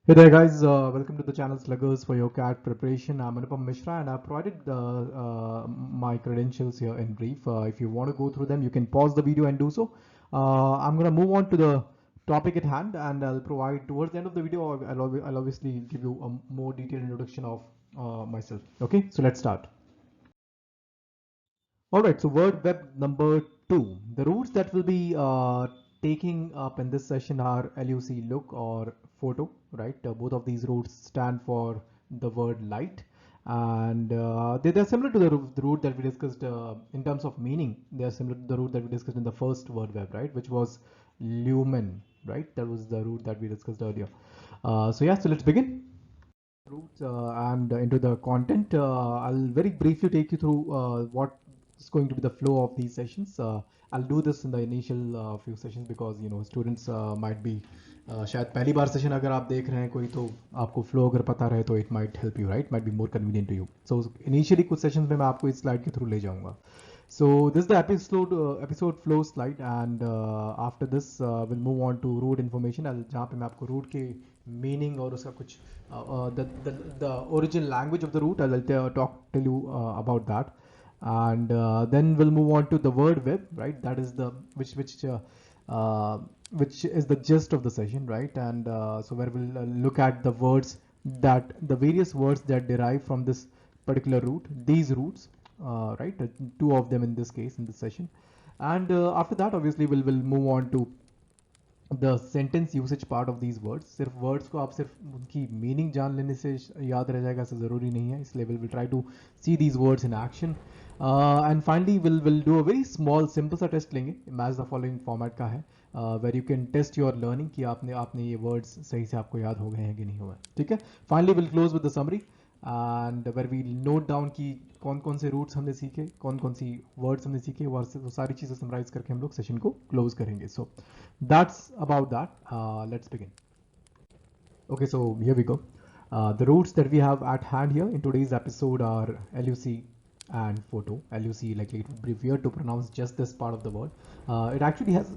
Hey there guys, welcome to the channel Sluggers for your CAT preparation. I'm Anupam Mishra and I've provided my credentials here in brief. If you want to go through them, you can pause the video and do so. I'm going to move on to the topic at hand and I'll provide towards the end of the video, I'll obviously give you a more detailed introduction of myself. Okay, so let's start. Alright, so word web number 2. The roots that will be taking up in this session are LUC, look, or photo, right? Both of these roots stand for the word light, and they're similar to the root that we discussed in terms of meaning. They are similar to the root that we discussed in the first word web, right? Which was lumen, right? That was the root that we discussed earlier. So yeah, so let's begin. Roots and into the content. I'll very briefly take you through what is going to be the flow of these sessions. I'll do this in the initial few sessions because students might be शायद पहली बार session अगर आप देख रहे हैं कोई तो आपको फ्लो अगर पता रहे तो it might help you right might be more convenient to you so initially कुछ सेशंस में मैं आपको इस स्लाइड के थ्रू ले जाऊंगा. So this is the episode flow slide, and after this we'll move on to root information. जहाँ पे मैं आपको root के meaning और उसका कुछ the original language of the root I'll tell you about that, and then we'll move on to the word web, right? That is the which is the gist of the session, right? And so where we'll look at the words that the various words that derive from this particular root, these roots, right? Two of them in this case in this session, and after that obviously we'll move on to the sentence usage part of these words. सिर्फ words को आप सिर्फ उनकी meaning जान लेने से याद रह जाएगा ऐसा ज़रूरी नहीं है, इसलिए we'll try to see these words in action. And finally we'll do a very small simple सा test लेंगे, match the following format का है, where you can test your learning कि आपने ये words सही से आपको याद हो गए हैं कि नहीं हुए, ठीक है. Finally we'll close with the summary and where we note down कि कौन कौन से रूट्स हमने सीखे, कौन कौन सी वर्ड्स हमने सीखे, वो सारी चीज़ें समराइज करके हम लोग सेशन को क्लोज करेंगे. सो that's about that. Let's begin. Okay, so here we go. The roots that we have at hand here in today's episode are LUC and photo. LUC, like it would be weird to pronounce just this part of the word. It actually has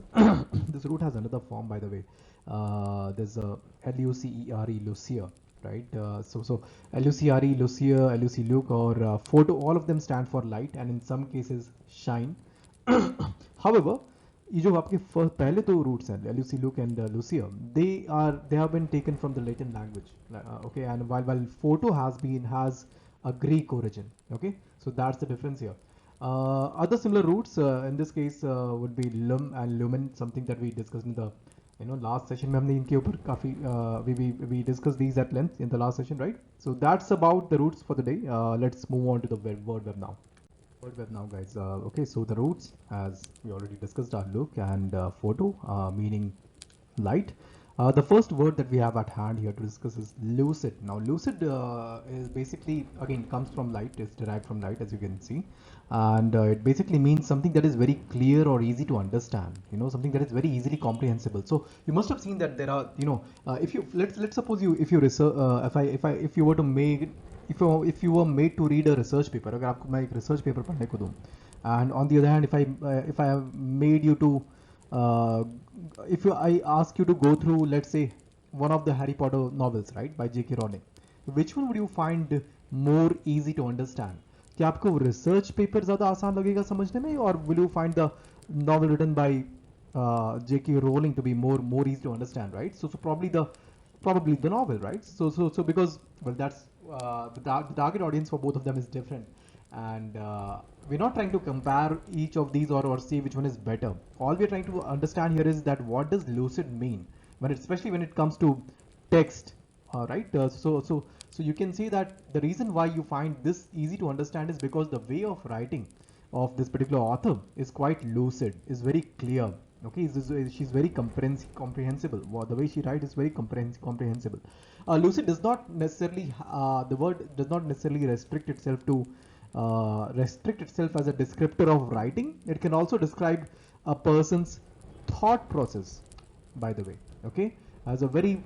this root has another form, by the way. There's a LUCERE, Lucia, right? So LUCRE, Lucia, LUC look, or photo, all of them stand for light and in some cases shine. However, ये जो आपके पहले तो roots हैं LUC, look and Lucia, they have been taken from the Latin language, okay, and while photo has a Greek origin, okay, so that's the difference here. Other similar roots in this case would be lum and lumen, something that we discussed in the last session में हमने इनके ऊपर काफी we discussed these at length in the last session, right? So that's about the roots for the day. Let's move on to the word web now. Word web now, guys. Okay, so the roots, as we already discussed, are look and photo, meaning light. The first word that we have at hand here to discuss is lucid. Now, lucid is basically, again, comes from light, is derived from light, as you can see. And it basically means something that is very clear or easy to understand, something that is very easily comprehensible. So you must have seen that there are, if you, let's suppose if you research, if you were to make, if you were made to read a research paper, अगर आपको मैं एक research paper पढ़ने को दूँ, and on the other hand, if I have made you to if I ask you to go through, let's say, one of the Harry Potter novels, right, by J.K. Rowling, which one would you find more easy to understand? क्या आपको research paper ज़्यादा आसान लगेगा समझने में, or will you find the novel written by J.K. Rowling to be more easy to understand, right? So probably the novel, right? So because, well, that's the target audience for both of them is different, and we're not trying to compare each of these or see which one is better. All we're trying to understand here is that what does lucid mean especially when it comes to text, right? So you can see that the reason why you find this easy to understand is because the way of writing of this particular author is quite lucid, is very clear. Okay, she's very comprehensible. The way she writes is very comprehensible. Lucid does not necessarily, the word does not necessarily restrict itself as a descriptor of writing. It can also describe a person's thought process, by the way, okay, as a very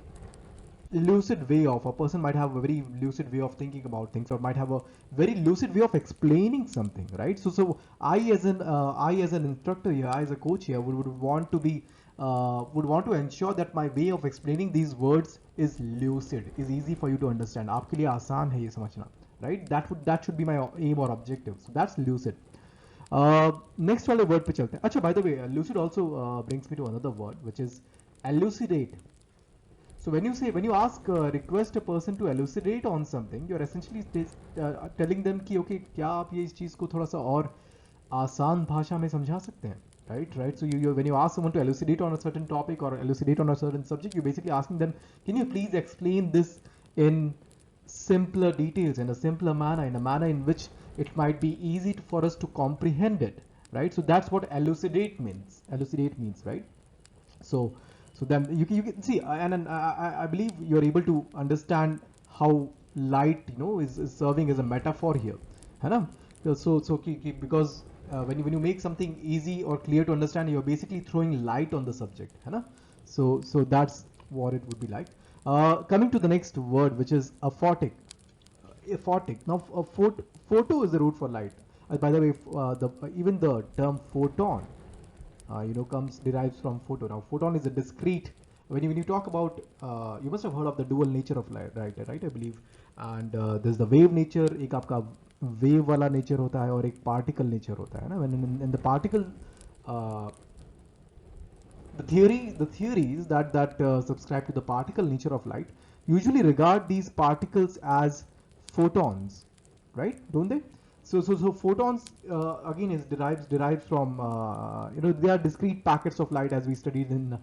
lucid way of, a person might have a very lucid way of thinking about things, or might have a very lucid way of explaining something, right? So I as an instructor here, I as a coach here would want to be would want to ensure that my way of explaining these words is lucid, is easy for you to understand. आपके लिए आसान है ये समझना, right? That should be my aim or objective. So that's lucid. Next वाले word पे चलते हैं. अच्छा, by the way, lucid also brings me to another word, which is elucidate. So when you ask request a person to elucidate on something, you're essentially telling them कि okay, क्या आप ये इस चीज़ को थोड़ा सा और आसान भाषा में समझा सकते हैं, right? So when you ask someone to elucidate on a certain topic or elucidate on a certain subject, you're basically asking them, can you please explain this in simpler details, in a simpler manner, in a manner in which it might be easy for us to comprehend it, right? So that's what elucidate means. Elucidate means, right? So then you can see, and I believe you're able to understand how light, is serving as a metaphor here, है ना? Because when you make something easy or clear to understand, you're basically throwing light on the subject, है ना? So that's what it would be like. Coming to the next word, which is aphotic. Aphotic. Now, photo is the root for light. By the way, even the term photon, derives from photo. Now, photon is a discrete. When you talk about, you must have heard of the dual nature of light, right? I believe. And there's the wave nature. एक आपका wave वाला nature होता है और एक particle nature होता है ना. When in the particle, the theories that subscribe to the particle nature of light usually regard these particles as photons, right? Don't they? So photons again is derives from they are discrete packets of light, as we studied in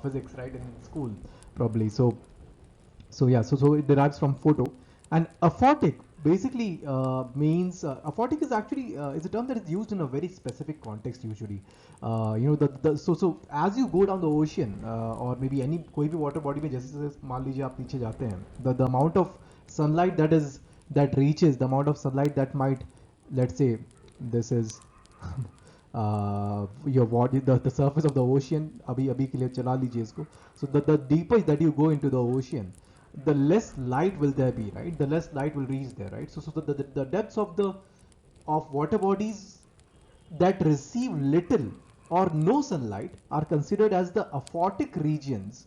physics, right, in school probably. So it derives from photo. And aphotic basically means aphotic is actually is a term that is used in a very specific context usually. So as you go down the ocean or maybe any कोई भी water body में, जैसे मान लीजिए आप नीचे जाते हैं, the amount of sunlight that reaches, the amount of sunlight that might, let's say this is your body, the surface of the ocean, अभी के लिए चला लीजिए इसको. So the deeper that you go into the ocean, the less light will there be, right? The less light will reach there, right? So the depths of water bodies that receive little or no sunlight are considered as the aphotic regions,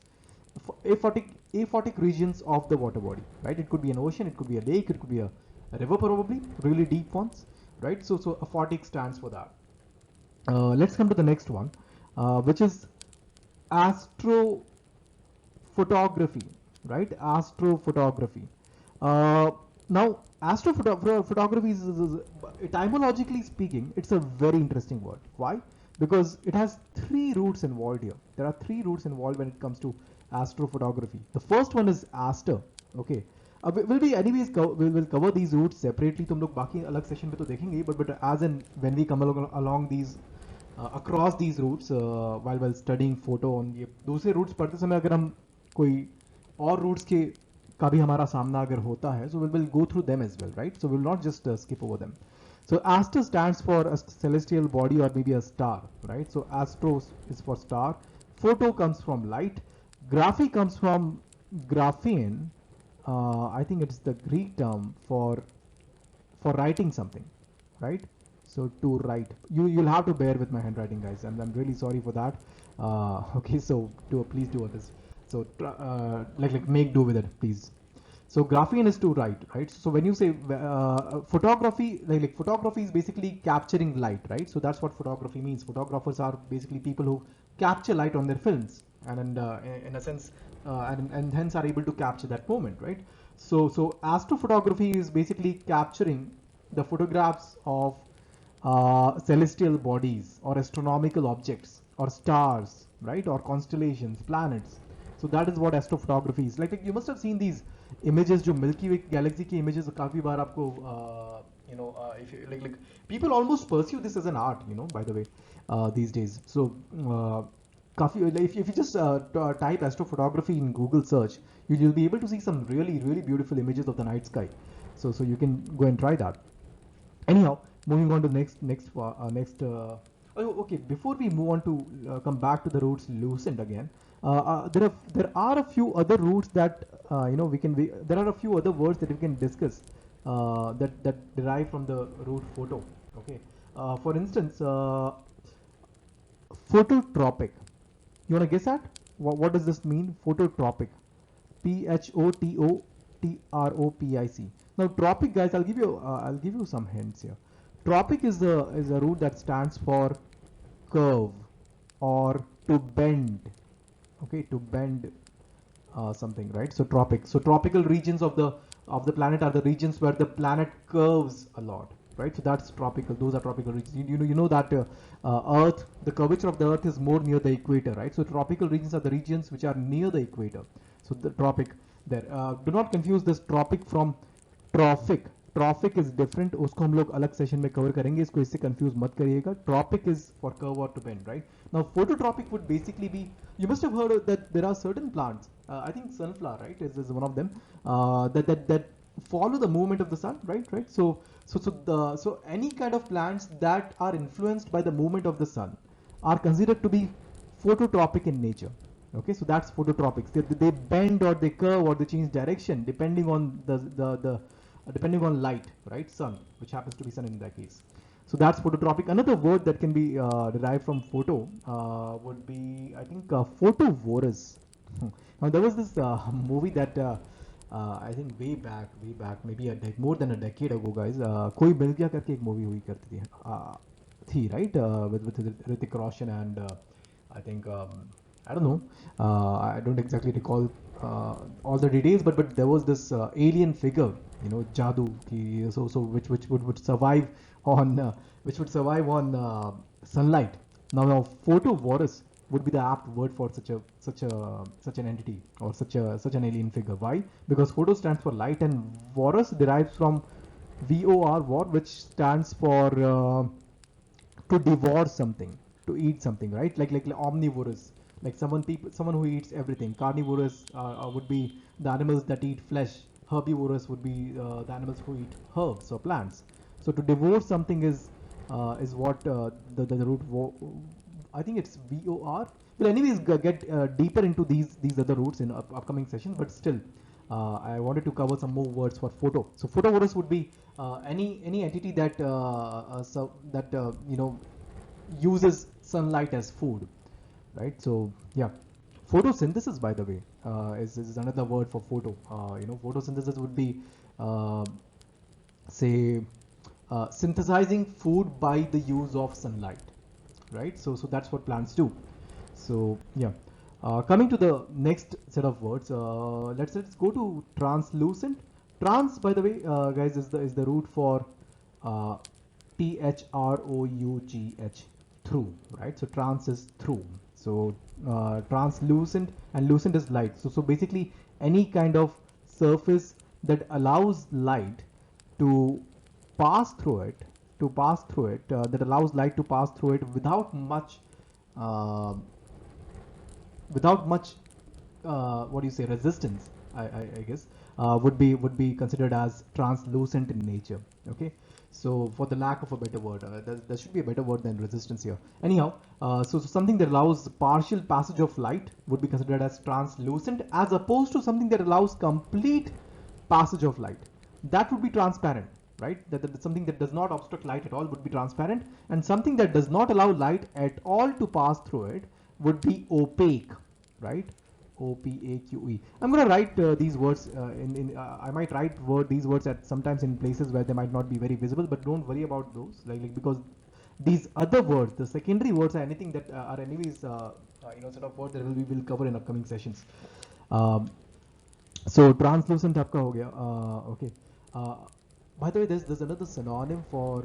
aphotic regions of the water body, right? It could be an ocean, it could be a lake, it could be a river, probably really deep ones, right? So aphotic stands for that. Let's come to the next one, which is astrophotography, right? Astrophotography. Now, astrophotography is etymologically speaking, it's a very interesting word. Why? Because it has three roots involved here. There are three roots involved when it comes to astrophotography. The first one is aster. Okay. We'll cover these roots separately. तुम लोग बाकी अलग session में तो देखेंगे, but as in when we come along these across these roots while studying photo, on ये दूसरे roots पढ़ते समय अगर हम कोई और roots के का भी हमारा सामना अगर होता है, so we'll go through them as well, right? So we'll not just skip over them. So aster stands for a celestial body or maybe a star, right? So astro is for star. Photo comes from light. Graphy comes from graphene. I think it's the Greek term for writing something, right? So to write, you'll have to bear with my handwriting, guys, and I'm really sorry for that. Okay, so please do this. So like make do with it, please. So graphene is to write, right? So when you say photography, like photography is basically capturing light, right? So that's what photography means. Photographers are basically people who capture light on their films, and in a sense, and hence are able to capture that moment, right? So astrophotography is basically capturing the photographs of celestial bodies or astronomical objects or stars, right? Or constellations, planets. So that is what astrophotography is. Like you must have seen these images, जो Milky Way galaxy की images काफी बार आपको if you like people almost pursue this as an art, by the way, these days. So if you just type astrophotography in Google search, you'll be able to see some really beautiful images of the night sky. So you can go and try that. Anyhow, moving on to the next. Okay, before we move on to come back to the roots lucent again, there are a few other roots that there are a few other words that we can discuss that derive from the root photo. Okay, for instance, phototropic. You want to guess at what does this mean? Phototropic. Phototropic. Now tropic, guys, I'll give you some hints here. Tropic is a root that stands for curve or to bend. Okay, to bend something, right? So tropic. So tropical regions of the planet are the regions where the planet curves a lot, right? So that's tropical. Those are tropical regions. You know that Earth, the curvature of the Earth is more near the equator, right? So tropical regions are the regions which are near the equator. So the tropic there. Do not confuse this tropic from trophic. Trophic is different, उसको हम लोग अलग session में cover करेंगे, इसको इससे confuse मत करिएगा. ट्रॉपिक इज फॉर कर्व और to bend, right? Now phototropic would basically be, you must have heard that there are certain plants, I think sunflower, right, is one of them, that follow the movement of the sun, right? So any kind of plants that are influenced by the movement of the sun are considered to be phototropic in nature. Okay, so that's phototropics. They bend or they curve or they change direction depending on the depending on light, right? Sun, which happens to be sun in that case. So that's phototropic. Another word that can be derived from photo would be, I think, photovorous. Now there was this movie that I think way back, maybe more than a decade ago, guys. कोई मिल गया करके एक movie हुई करती थी, right? With Hrithik Roshan and I think I don't know. I don't exactly recall all the details, but there was this alien figure, Jadoo, so which would survive on sunlight. Now photovorous would be the apt word for such an entity or such an alien figure. Why? Because photo stands for light and vorous derives from vor, which stands for to devour something, to eat something, right? Like omnivorous, like someone who eats everything. Carnivorous would be the animals that eat flesh. Herbivorous would be the animals who eat herbs or plants. So to devour something is what the root I think it's vor. Well, anyways, get deeper into these other roots in upcoming sessions, but still I wanted to cover some more words for photo. So photovorous would be any entity that uses sunlight as food, right? So yeah, photosynthesis, by the way, is another word for photo. Photosynthesis would be say synthesizing food by the use of sunlight, right? So that's what plants do. So yeah, coming to the next set of words, let's go to translucent. Trans, by the way, guys, is the root for through, through, right? So trans is through. So translucent, and lucent is light. So basically any kind of surface that allows light to pass through it, that allows light to pass through it without much what do you say, resistance, I guess, would be considered as translucent in nature. Okay, so for the lack of a better word, there should be a better word than resistance here. Anyhow, so something that allows partial passage of light would be considered as translucent, as opposed to something that allows complete passage of light. That would be transparent, right? That something that does not obstruct light at all would be transparent, and something that does not allow light at all to pass through it would be opaque, right? OPAQE. I'm going to write these words I might write these words at sometimes in places where they might not be very visible, but don't worry about those, like because these other words, the secondary words, are anything that are anyways set of words that we will cover in upcoming sessions. So translucent आपका हो गया. Okay. By the way, there's another synonym for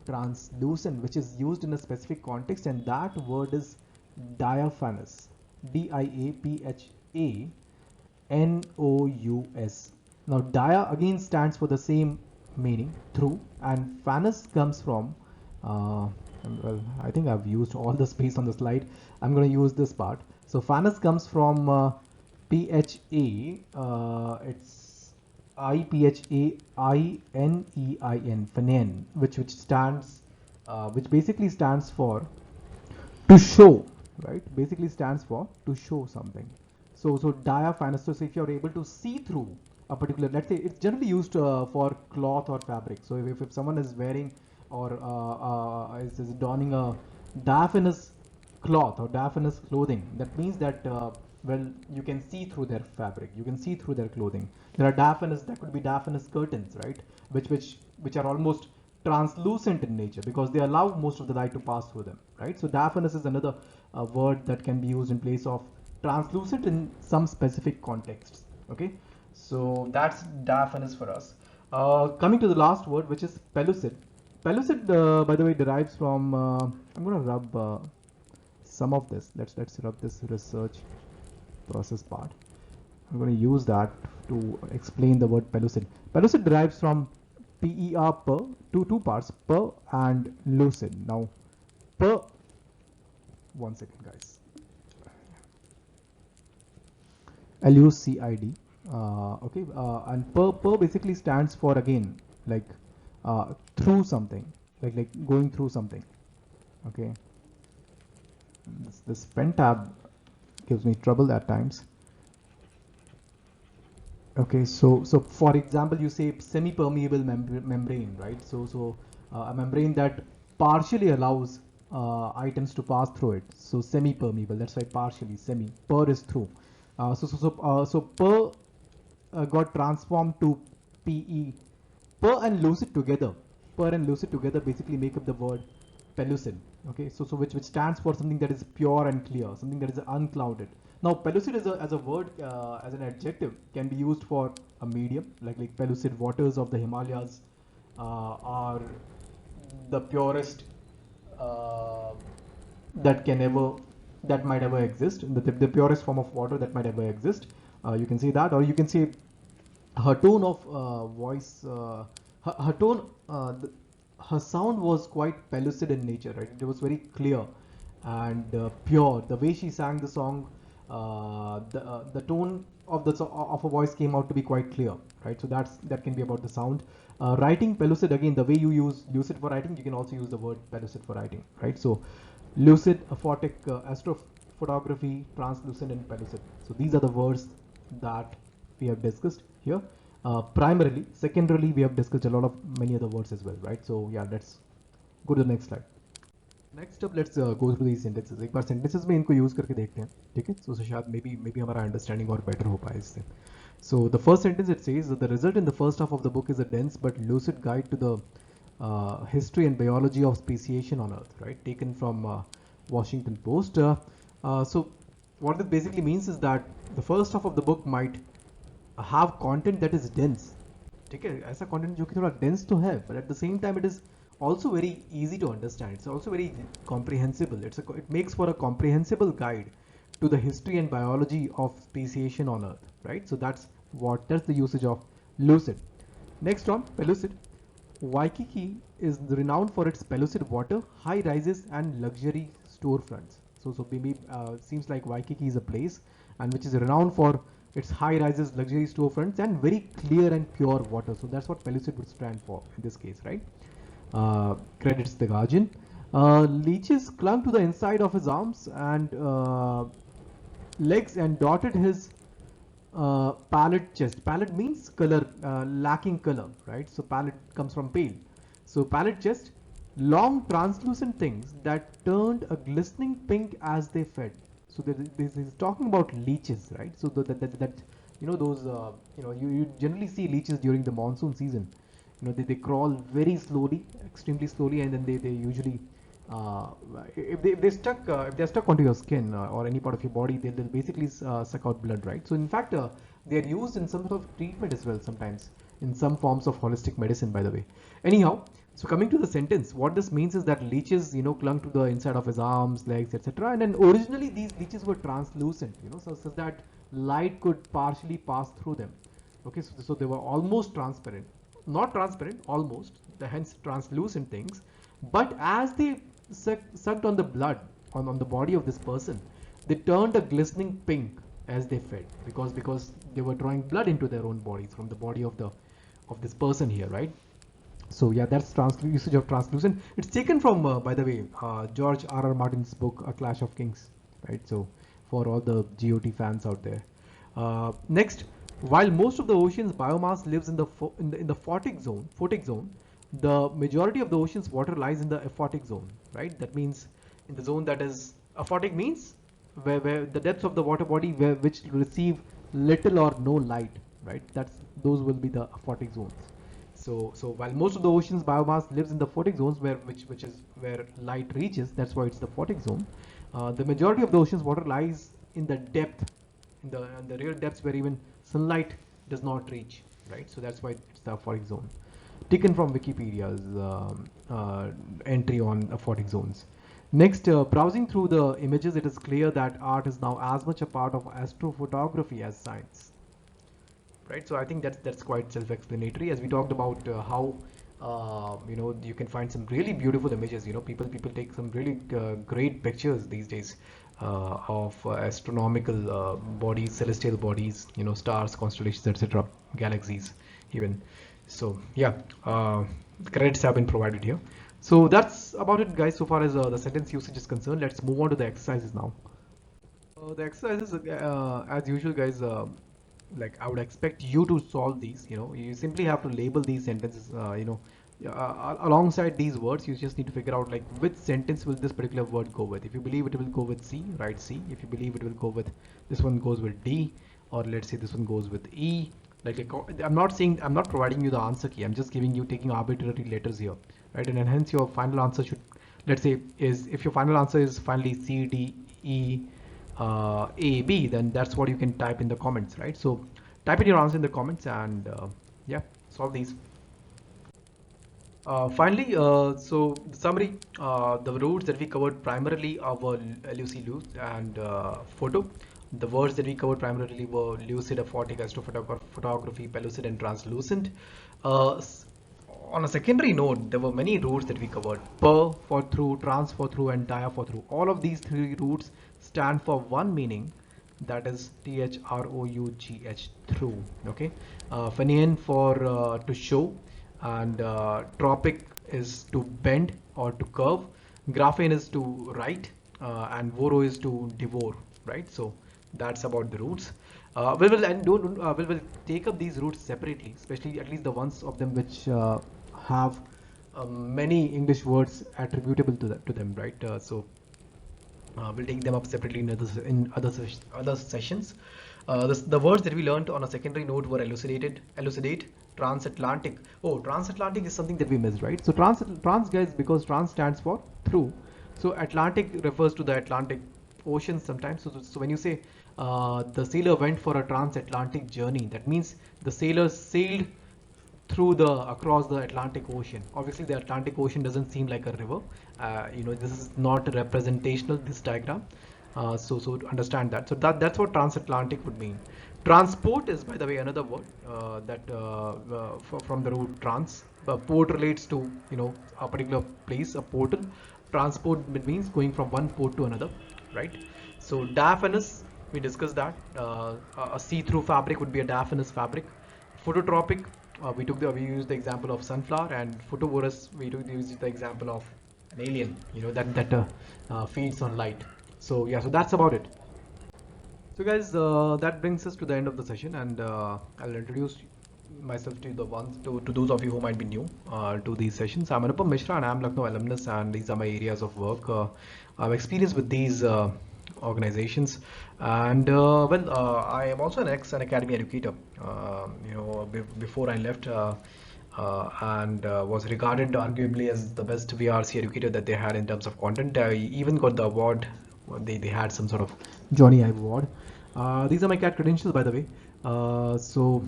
translucent which is used in a specific context, and that word is diaphanous. diaphanous. Now dia again stands for the same meaning, through, and phanous comes from well, I think I've used all the space on the slide. I'm going to use this part. So phanous comes from PHA, it's IPHAINEIN, phanein, which stands which basically stands for to show, right? Basically stands for to show something. So diaphanous. So if you're able to see through a particular, let's say it's generally used for cloth or fabric. So if someone is wearing or is donning a diaphanous cloth or diaphanous clothing. That means that well, you can see through their fabric, you can see through their clothing. There are diaphanous, that could be diaphanous curtains, right, which are almost translucent in nature because they allow most of the light to pass through them, right? So diaphanous is another word that can be used in place of translucent in some specific contexts. Okay, so that's diaphanous for us. Coming to the last word, which is pellucid. Pellucid, by the way, derives from. I'm going to rub some of this. Let's rub this research process part. I'm going to use that to explain the word pellucid. Pellucid derives from per, per, two parts, per and lucid. Now, per. One second, guys. Lucid. Okay, and per basically stands for, again, like through something, like going through something. Okay, this pen tab gives me trouble at times. Okay, so for example, you say semi-permeable membrane, right? So a membrane that partially allows items to pass through it. So semi-permeable. That's why partially. Semi. Per is through. So per got transformed to pe. Per and lucid together. Per and lucid together basically make up the word pellucid. Okay, so which stands for something that is pure and clear, something that is unclouded. Now, pellucid as a word, as an adjective, can be used for a medium, like pellucid waters of the Himalayas are the purest that might ever exist, the purest form of water that might ever exist. You can say that, or you can say her tone of voice, her tone, her sound was quite pellucid in nature, right? It was very clear and pure. The way she sang the song, the tone of her voice came out to be quite clear, right? So that can be about the sound. Writing pellucid, again, the way you use lucid for writing, you can also use the word pellucid for writing, right? So lucid, aphotic, astrophotography, translucent, and pellucid. So these are the words that we have discussed here. Primarily, secondarily, we have discussed a lot of many other words as well, right? So yeah, let's go to the next slide. Next up, let's go through these sentences. एक बार sentences में इनको use करके देखते हैं, ठीक है? So शायद maybe हमारा understanding और better हो पाए इससे. So the first sentence, it says that the result in the first half of the book is a dense but lucid guide to the history and biology of speciation on Earth, right? Taken from Washington Post. So what this basically means is that the first half of the book might have content that is dense. ठीक है, ऐसा content जो कि थोड़ा dense तो है, but at the same time it is also very easy to understand. It's also very comprehensible. It makes for a comprehensible guide to the history and biology of speciation on Earth, right? So that's the usage of lucid. Next on pellucid. Waikiki is renowned for its pellucid water, high rises, and luxury storefronts. So maybe seems like Waikiki is a place and which is renowned for its high rises, luxury storefronts, and very clear and pure water. So that's what pellucid would stand for in this case, right? Credits the Guardian. Leeches clung to the inside of his arms and legs and dotted his pallid chest. Pallid means color, lacking color, right? So pallid comes from pale. So pallid chest, long translucent things that turned a glistening pink as they fed. So this is talking about leeches, right? So that you know those you generally see leeches during the monsoon season. You know they crawl very slowly, extremely slowly, and then they usually if they're stuck onto your skin or any part of your body, they'll basically suck out blood, right? So in fact they are used in some sort of treatment as well sometimes in some forms of holistic medicine, by the way. Anyhow, so coming to the sentence, what this means is that leeches, clung to the inside of his arms, legs, etc. And then originally these leeches were translucent, so that light could partially pass through them. Okay, so they were almost transparent, not transparent, almost, hence translucent things. But as they sucked on the blood on the body of this person, they turned a glistening pink as they fed, because they were drawing blood into their own bodies from the body of this person here, right? So yeah, that's usage of translucent. It's taken from, by the way, George R.R. Martin's book, A Clash of Kings, right? So for all the GOT fans out there. Next, while most of the ocean's biomass lives in the photic zone, the majority of the ocean's water lies in the aphotic zone, right? That means in the zone that is Aphotic means where the depths of the water body which receive little or no light, right? Those will be the aphotic zones. So while most of the ocean's biomass lives in the photic zones which is where light reaches, that's why it's the photic zone. The majority of the ocean's water lies in the depth, in the real depths where even sunlight does not reach, right? So that's why it's the aphotic zone. Taken from Wikipedia's entry on aphotic zones. Next, browsing through the images, it is clear that art is now as much a part of astrophotography as science. Right, so I think that's quite self-explanatory. As we talked about how you can find some really beautiful images. People take some really great pictures these days of astronomical bodies, celestial bodies, stars, constellations, etc., galaxies, even. So yeah, the credits have been provided here. So that's about it, guys. So far as the sentence usage is concerned, let's move on to the exercises now. The exercises, as usual, guys. Like I would expect you to solve these. You simply have to label these sentences. Alongside these words, you just need to figure out like which sentence will this particular word go with. If you believe it will go with C, write C. If you believe it will go with this one goes with D, or let's say this one goes with E. I'm not providing you the answer key. I'm just taking arbitrary letters here, right? And hence your final answer should, let's say, is if your final answer is finally C, D, E, A, B, then that's what you can type in the comments, right? So type in your answer in the comments and yeah, solve these. Finally, so the summary, the roots that we covered primarily were lucid and photo. The words that we covered primarily were lucid, aphotic, astrophotography, pellucid, and translucent. On a secondary note, there were many roots that we covered: per for through, trans for through, and dia for through. All of these three roots stand for one meaning, that is THROUGH, through. Okay, Fenian for to show, and tropic is to bend or to curve. Graphene is to write, and voro is to devour, right? So that's about the roots. We will take up these roots separately, especially at least the ones of them which have many English words attributable to them, right? We'll take them up separately in other sessions. The words that we learned on a secondary note were elucidate, transatlantic. Oh, transatlantic is something that we missed, right? So trans, guys, because trans stands for through. So Atlantic refers to the Atlantic Ocean sometimes. So when you say the sailor went for a transatlantic journey, that means the sailor sailed across the Atlantic Ocean. Obviously, the Atlantic Ocean doesn't seem like a river. This is not representational, this diagram. So to understand that. So that's what transatlantic would mean. Transport is, by the way, another word from the root trans. Port relates to a particular place, a portal. Transport means going from one port to another, right? So diaphanous, we discussed that. A see-through fabric would be a diaphanous fabric. Phototropic, we used the example of sunflower, and photovorous, we used the example of an alien, that feeds on light. So yeah, so that's about it. So guys, that brings us to the end of the session, and I'll introduce myself to those of you who might be new to these sessions. I'm Anupam Mishra, and I'm Lucknow alumnus, and these are my areas of work. I've experience with these organizations, and I am also an academy educator. Before I left. And was regarded arguably as the best VRC educator that they had in terms of content. I even got the award. They had some sort of Johnny Ive award. These are my CAT credentials, by the way. So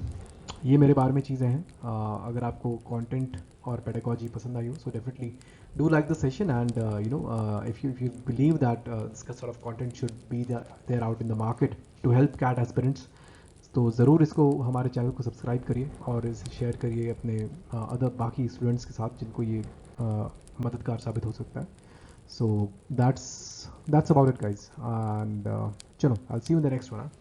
ये मेरे बारे में चीज़ें हैं. अगर आपको content और pedagogy पसंद आई हो, so definitely do like the session, and if you believe that this sort of content should be there out in the market to help CAT aspirants, तो ज़रूर इसको हमारे चैनल को सब्सक्राइब करिए और इसे शेयर करिए अपने अदर बाकी स्टूडेंट्स के साथ जिनको ये मददगार साबित हो सकता है. So that's about it, guys, and चलो, I'll see you in the next one.